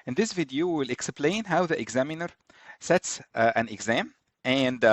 In this video, we'll explain how the examiner sets an exam and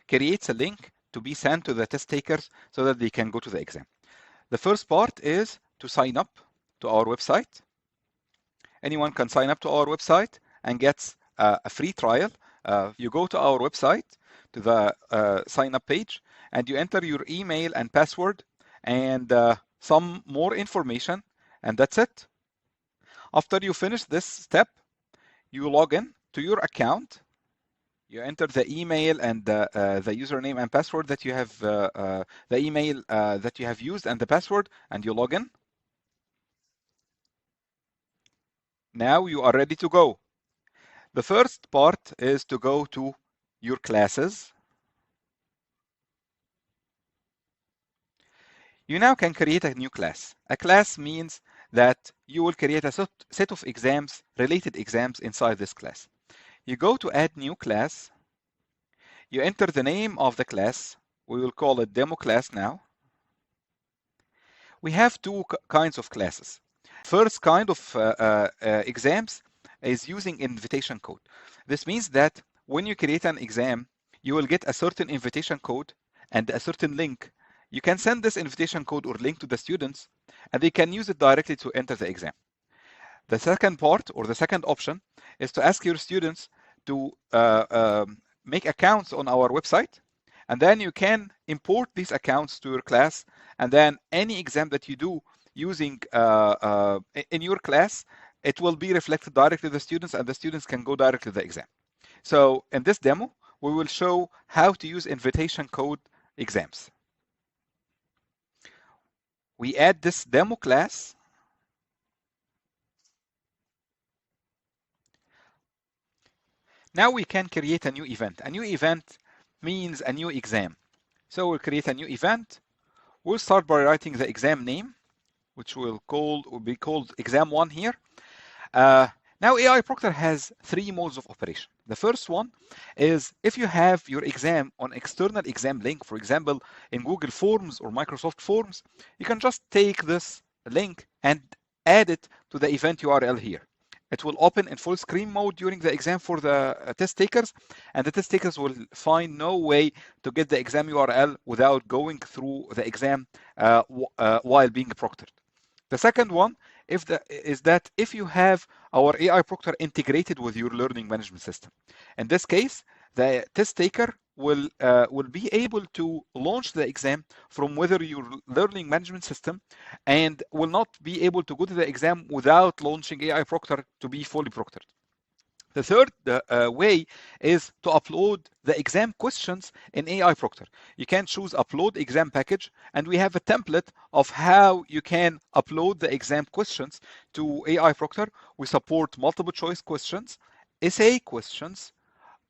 creates a link to be sent to the test takers so that they can go to the exam. The first part is to sign up to our website. Anyone can sign up to our website and gets a free trial. You go to our website, to the sign up page, and you enter your email and password and some more information, and that's it. After you finish this step, you log in to your account. You enter the email and the username and password that you have, the email that you have used and the password, and you log in. Now you are ready to go. The first part is to go to your classes. You now can create a new class. A class means that you will create a set of exams, related exams inside this class. You go to add new class. You enter the name of the class. We will call it demo class now. We have two kinds of classes. First kind of exams is using invitation code. This means that when you create an exam, you will get a certain invitation code and a certain link. You can send this invitation code or link to the students, and they can use it directly to enter the exam. The second part, or the second option, is to ask your students to make accounts on our website, and then you can import these accounts to your class, and then any exam that you do using in your class, it will be reflected directly to the students, and the students can go directly to the exam. So in this demo, we will show how to use invitation code exams. We add this demo class. Now we can create a new event. A new event means a new exam. So we'll create a new event. We'll start by writing the exam name, which will be called exam 1 here. Now AI Proctor has 3 modes of operation. The first one is if you have your exam on external exam link, for example, in Google Forms or Microsoft Forms, you can just take this link and add it to the event URL here. It will open in full screen mode during the exam for the test takers, and the test takers will find no way to get the exam URL without going through the exam while being proctored. The second one is that if you have our AI Proctor integrated with your learning management system. In this case, the test taker will be able to launch the exam from whether your learning management system, and will not be able to go to the exam without launching AI Proctor to be fully proctored. The third way is to upload the exam questions in AI Proctor. You can choose upload exam package, and we have a template of how you can upload the exam questions to AI Proctor. We support multiple choice questions, essay questions,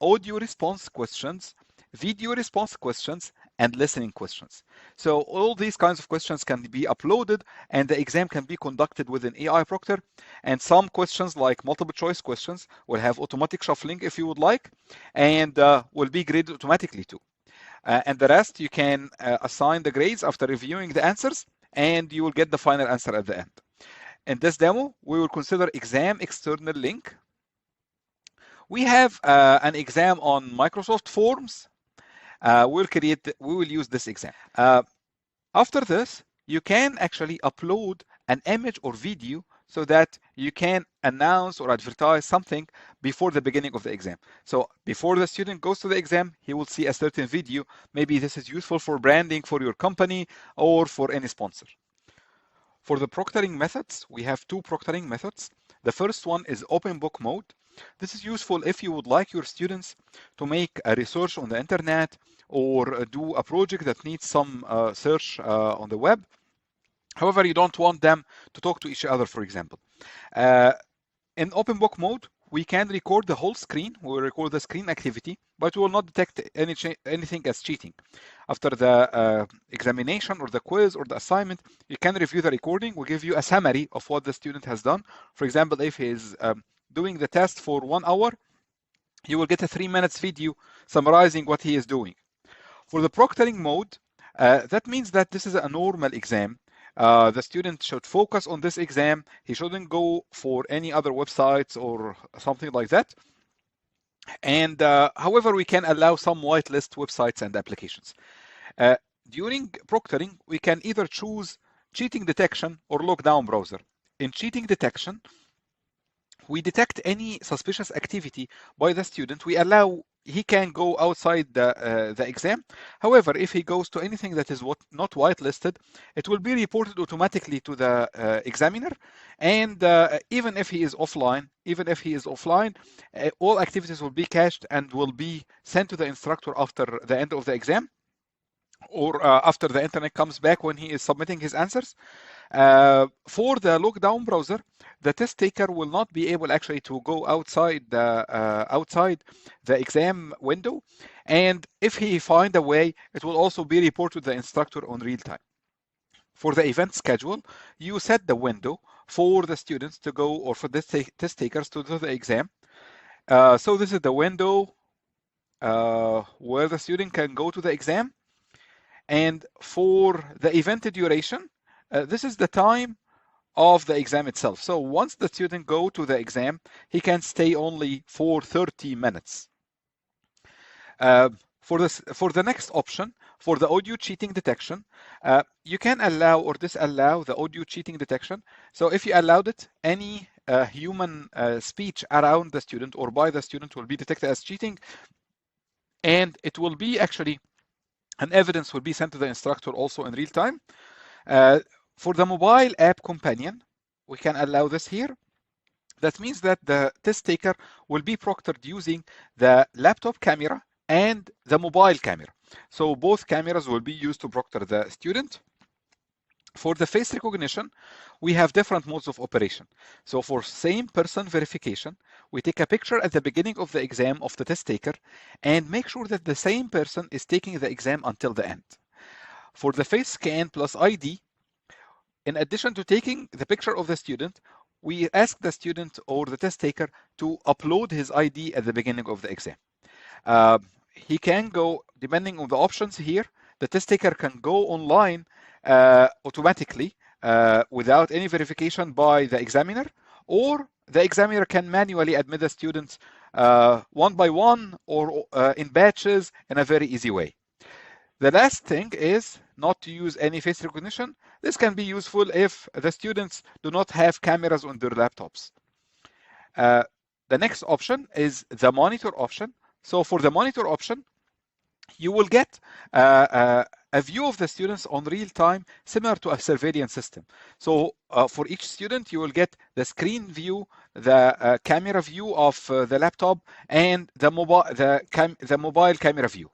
audio response questions, video response questions, and listening questions. So all these kinds of questions can be uploaded, and the exam can be conducted within AI Proctor. And some questions, like multiple choice questions, will have automatic shuffling if you would like, and will be graded automatically too. And the rest, you can assign the grades after reviewing the answers, and you will get the final answer at the end. In this demo, we will consider exam external link. We have an exam on Microsoft Forms. We will use this exam. After this, you can actually upload an image or video so that you can announce or advertise something before the beginning of the exam. So before the student goes to the exam, he will see a certain video. Maybe this is useful for branding for your company or for any sponsor. For the proctoring methods, we have 2 proctoring methods. The first one is open book mode. This is useful if you would like your students to make a research on the internet or do a project that needs some search on the web. However, you don't want them to talk to each other, for example. In open book mode, we can record the whole screen. We will record the screen activity, but we will not detect anything as cheating. After the examination or the quiz or the assignment, you can review the recording. We'll give you a summary of what the student has done. For example, if he is doing the test for 1 hour, you will get a 3 minutes video summarizing what he is doing. For the proctoring mode, that means that this is a normal exam. The student should focus on this exam. He shouldn't go for any other websites or something like that. And however, we can allow some whitelist websites and applications. Uh, During proctoring, we can either choose cheating detection or lockdown browser. In cheating detection, we detect any suspicious activity by the student. We allow he can go outside the exam. However, if he goes to anything that is not whitelisted, it will be reported automatically to the examiner. And even if he is offline, all activities will be cached and will be sent to the instructor after the end of the exam, or after the internet comes back when he is submitting his answers. For the lockdown browser, the test taker will not be able actually to go outside the exam window, and if he find a way, it will also be reported to the instructor on real time. For the event schedule, you set the window for the students to go, or for the test takers to do the exam. So this is the window where the student can go to the exam. And for the event duration, this is the time of the exam itself. So once the student go to the exam, he can stay only for 30 minutes. For the next option, for the audio cheating detection, you can allow or disallow the audio cheating detection. So if you allowed it, any human speech around the student or by the student will be detected as cheating, and it will be actually and evidence will be sent to the instructor also in real time. For the mobile app companion, we can allow this here. That means that the test taker will be proctored using the laptop camera and the mobile camera. So both cameras will be used to proctor the student. For the face recognition, we have different modes of operation. So for same person verification, we take a picture at the beginning of the exam of the test taker and make sure that the same person is taking the exam until the end. For the face scan plus ID, in addition to taking the picture of the student, we ask the student or the test taker to upload his ID at the beginning of the exam. He can go, depending on the options here, the test taker can go online automatically without any verification by the examiner, or the examiner can manually admit the students one by one or in batches in a very easy way. The last thing is not to use any face recognition. This can be useful if the students do not have cameras on their laptops. The next option is the monitor option. So for the monitor option, you will get a view of the students on real time, similar to a surveillance system. So for each student, you will get the screen view, the camera view of the laptop, and the mobile camera view.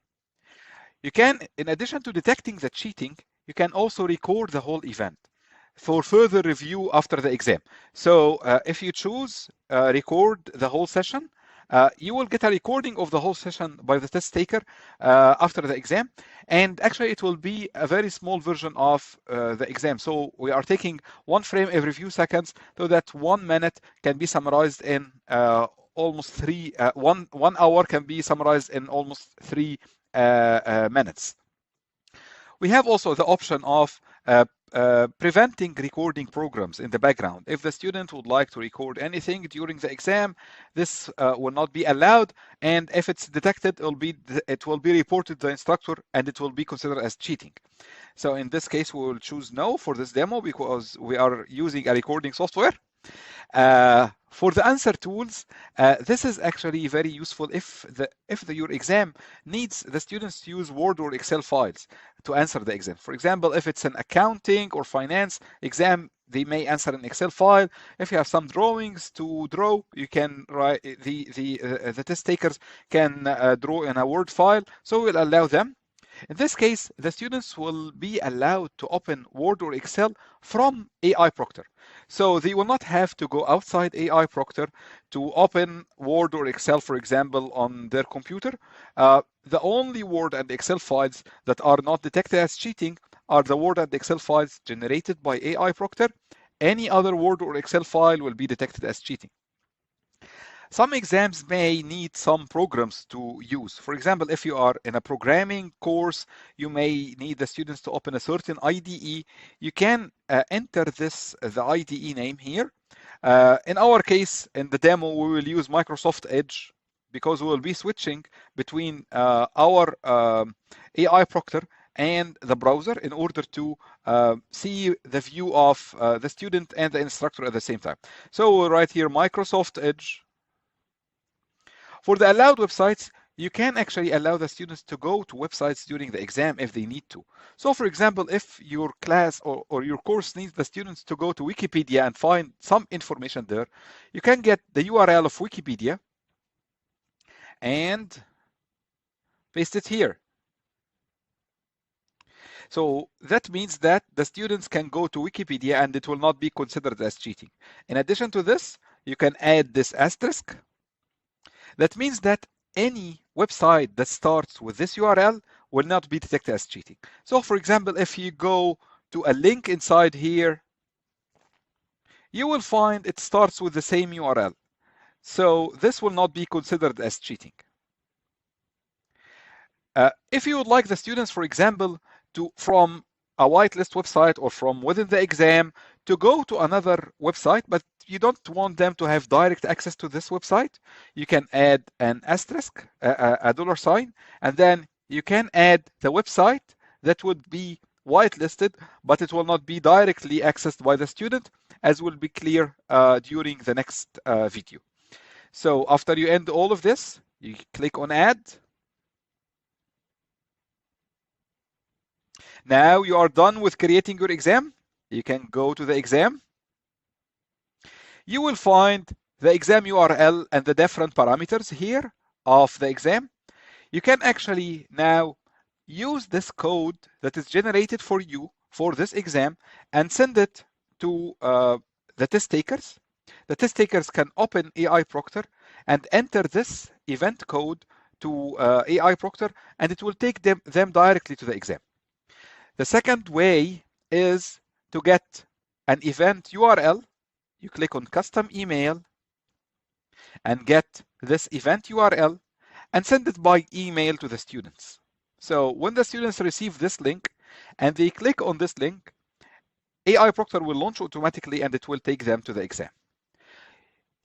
You can, in addition to detecting the cheating, you can also record the whole event for further review after the exam. So if you choose record the whole session, you will get a recording of the whole session by the test taker after the exam. And actually, it will be a very small version of the exam. So we are taking one frame every few seconds, so that 1 minute can be summarized in almost one hour can be summarized in almost 3 minutes. We have also the option of preventing recording programs in the background. If the student would like to record anything during the exam, this will not be allowed, and if it's detected, it will be reported to the instructor and it will be considered as cheating. So in this case, we will choose no for this demo because we are using a recording software. For the answer tools, this is actually very useful if your exam needs the students to use Word or Excel files to answer the exam. For example, if it's an accounting or finance exam, they may answer an Excel file. If you have some drawings to draw, you can write the test takers can draw in a Word file, so we'll allow them. In this case, the students will be allowed to open Word or Excel from AI Proctor. So they will not have to go outside AI Proctor to open Word or Excel, for example, on their computer. The only Word and Excel files that are not detected as cheating are the Word and Excel files generated by AI Proctor. Any other Word or Excel file will be detected as cheating. Some exams may need some programs to use. For example, if you are in a programming course, you may need the students to open a certain IDE. You can enter the IDE name here. In our case, in the demo, we will use Microsoft Edge because we will be switching between our AI proctor and the browser in order to see the view of the student and the instructor at the same time. So we'll write here Microsoft Edge. For the allowed websites, you can actually allow the students to go to websites during the exam if they need to. So for example, if your class or your course needs the students to go to Wikipedia and find some information there, you can get the URL of Wikipedia and paste it here. So that means that the students can go to Wikipedia and it will not be considered as cheating. In addition to this, you can add this asterisk. That means that any website that starts with this URL will not be detected as cheating. So for example, if you go to a link inside here, you will find it starts with the same URL. So this will not be considered as cheating. If you would like the students, for example, from a whitelist website or from within the exam to go to another website, but you don't want them to have direct access to this website, you can add an asterisk, a dollar sign, and then you can add the website that would be whitelisted, but it will not be directly accessed by the student, as will be clear during the next video. So after you end all of this, you click on add. Now you are done with creating your exam. You can go to the exam. You will find the exam URL and the different parameters here of the exam. You can actually now use this code that is generated for you for this exam and send it to the test takers. The test takers can open AI Proctor and enter this event code to AI Proctor, and it will take them directly to the exam. The second way is to get an event URL. You click on custom email and get this event URL and send it by email to the students. So when the students receive this link and they click on this link, AI Proctor will launch automatically and it will take them to the exam.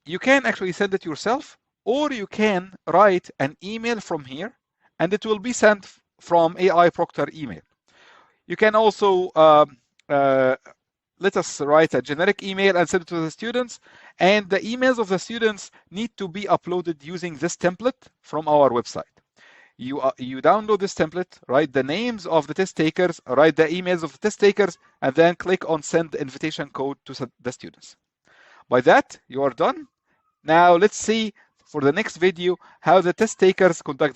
You can actually send it yourself, or you can write an email from here and it will be sent from AI Proctor email. You can also let us write a generic email and send it to the students, and the emails of the students need to be uploaded using this template from our website. You download this template, write the names of the test takers, write the emails of the test takers, and then click on send invitation code to the students. By that, you are done. Now let's see for the next video how the test takers conduct